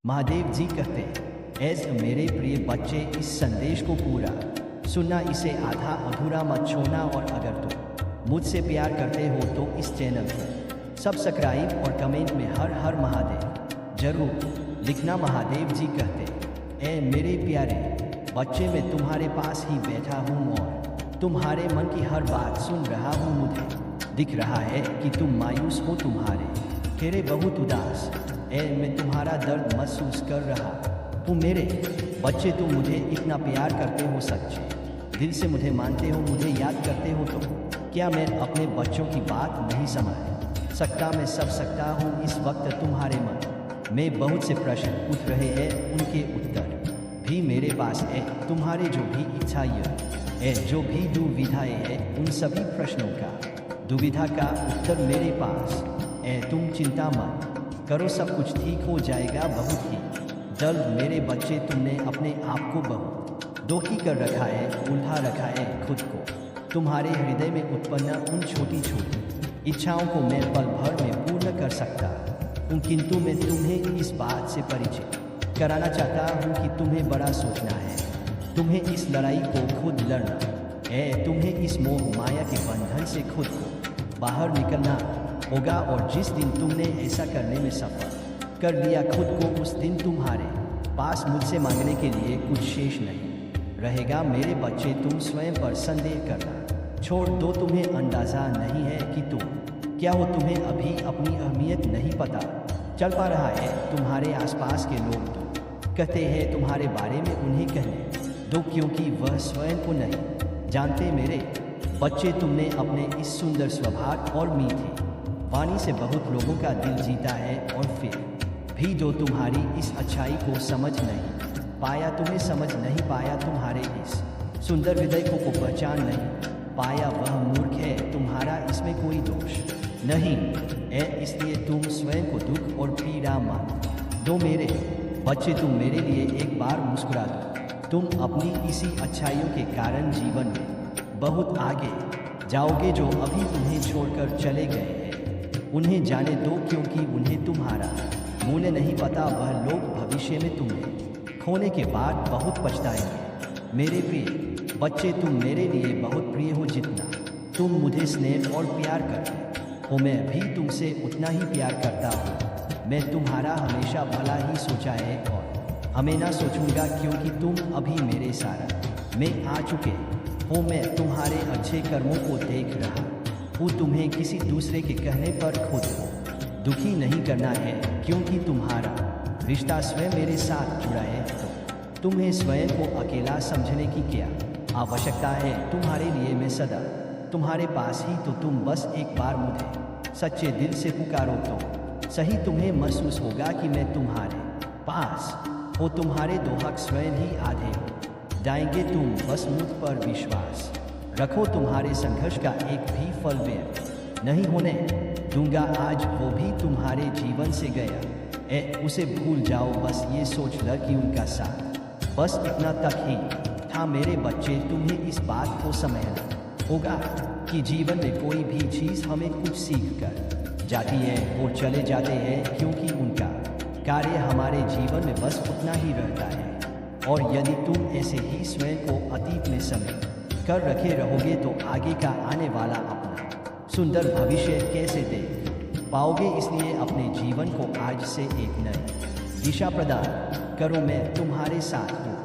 महादेव जी कहते ऐसे मेरे प्रिय बच्चे इस संदेश को पूरा सुनना, इसे आधा अधूरा मत छोड़ना। और अगर तुम मुझसे प्यार करते हो तो इस चैनल को सब्सक्राइब और कमेंट में हर हर महादेव जरूर लिखना। महादेव जी कहते ऐ मेरे प्यारे बच्चे, मैं तुम्हारे पास ही बैठा हूँ और तुम्हारे मन की हर बात सुन रहा हूँ। मुझे दिख रहा है कि तुम मायूस हो, तुम्हारे चेहरे बहुत उदास। मैं तुम्हारा दर्द महसूस कर रहा हूँ मेरे बच्चे। तुम मुझे इतना प्यार करते हो, सच्चे दिल से मुझे मानते हो, मुझे याद करते हो। तो क्या मैं अपने बच्चों की बात नहीं समझ सकता? मैं सब सकता हूँ इस वक्त तुम्हारे मन में बहुत से प्रश्न उठ रहे हैं, उनके उत्तर भी मेरे पास है। तुम्हारे जो भी इच्छाएं है, जो भी दुविधाएं हैं, उन सभी प्रश्नों का दुविधा का उत्तर मेरे पास है। तुम चिंता मत करो, सब कुछ ठीक हो जाएगा। बहुत ही जल्द मेरे बच्चे, तुमने अपने आप को बहुत दुखी कर रखा है, उल्झा रखा है खुद को। तुम्हारे हृदय में उत्पन्न उन छोटी छोटी इच्छाओं को मैं पल भर में पूर्ण कर सकता हूँ, किंतु मैं तुम्हें इस बात से परिचित कराना चाहता हूँ कि तुम्हें बड़ा सोचना है। तुम्हें इस लड़ाई को खुद लड़ना है, तुम्हें इस मोह माया के बंधन से खुद को बाहर निकलना होगा। और जिस दिन तुमने ऐसा करने में सफल कर लिया खुद को, उस दिन तुम्हारे पास मुझसे मांगने के लिए कुछ शेष नहीं रहेगा। मेरे बच्चे, तुम स्वयं पर संदेह करना छोड़ दो। तुम्हें अंदाजा नहीं है कि तुम क्या हो, तुम्हें अभी अपनी अहमियत नहीं पता चल पा रहा है। तुम्हारे आसपास के लोग तो कहते हैं तुम्हारे बारे में, उन्हें कहने दो क्योंकि वह स्वयं को नहीं जानते। मेरे बच्चे, तुमने अपने इस सुंदर स्वभाव और मीठी वाणी से बहुत लोगों का दिल जीता है, और फिर भी जो तुम्हारी इस अच्छाई को समझ नहीं पाया, तुम्हें समझ नहीं पाया, तुम्हारे इस सुंदर हृदय को पहचान नहीं पाया, वह मूर्ख है। तुम्हारा इसमें कोई दोष नहीं है, इसलिए तुम स्वयं को दुख और पीड़ा मत दो। मेरे बच्चे, तुम मेरे लिए एक बार मुस्कुरा दो। तुम अपनी इसी अच्छाइयों के कारण जीवन में बहुत आगे जाओगे। जो अभी तुम्हें छोड़कर चले गए हैं, उन्हें जाने दो, क्योंकि उन्हें तुम्हारा मूल्य नहीं पता। वह लोग भविष्य में तुम्हें खोने के बाद बहुत पछताएंगे। मेरे प्रिय बच्चे, तुम मेरे लिए बहुत प्रिय हो। जितना तुम मुझे स्नेह और प्यार करते हो, मैं भी तुमसे उतना ही प्यार करता हूँ। मैं तुम्हारा हमेशा भला ही सोचा है और हमें ना सोचूंगा, क्योंकि तुम अभी मेरे सारा में आ चुके हो। मैं तुम्हारे अच्छे कर्मों को देख रहा हूँ। तुम्हें किसी दूसरे के कहने पर खुद को दुखी नहीं करना है, क्योंकि तुम्हारा रिश्ता स्वयं मेरे साथ जुड़ा है। तो तुम्हें स्वयं को अकेला समझने की क्या आवश्यकता है? तुम्हारे लिए मैं सदा तुम्हारे पास ही। तो तुम बस एक बार मुझे सच्चे दिल से पुकारो तो सही, तुम्हें महसूस होगा कि मैं तुम्हारे पास हो। तुम्हारे दो हक स्वयं ही आधे हो जाएंगे। तुम बस मुझ पर विश्वास रखो, तुम्हारे संघर्ष का एक भी फल व्यर्थ नहीं होने दूंगा। आज वो भी तुम्हारे जीवन से गया, उसे भूल जाओ। बस ये सोच ल कि उनका साथ बस इतना तक ही था। मेरे बच्चे, तुम्हें इस बात को समझना होगा कि जीवन में कोई भी चीज़ हमें कुछ सीख कर जाती है और चले जाते हैं, क्योंकि उनका कार्य हमारे जीवन में बस उतना ही रहता है। और यदि तुम ऐसे ही स्वयं को अतीत में समय कर रखे रहोगे, तो आगे का आने वाला अपना सुंदर भविष्य कैसे देख पाओगे? इसलिए अपने जीवन को आज से एक नई दिशा प्रदान करो। मैं तुम्हारे साथ हूँ।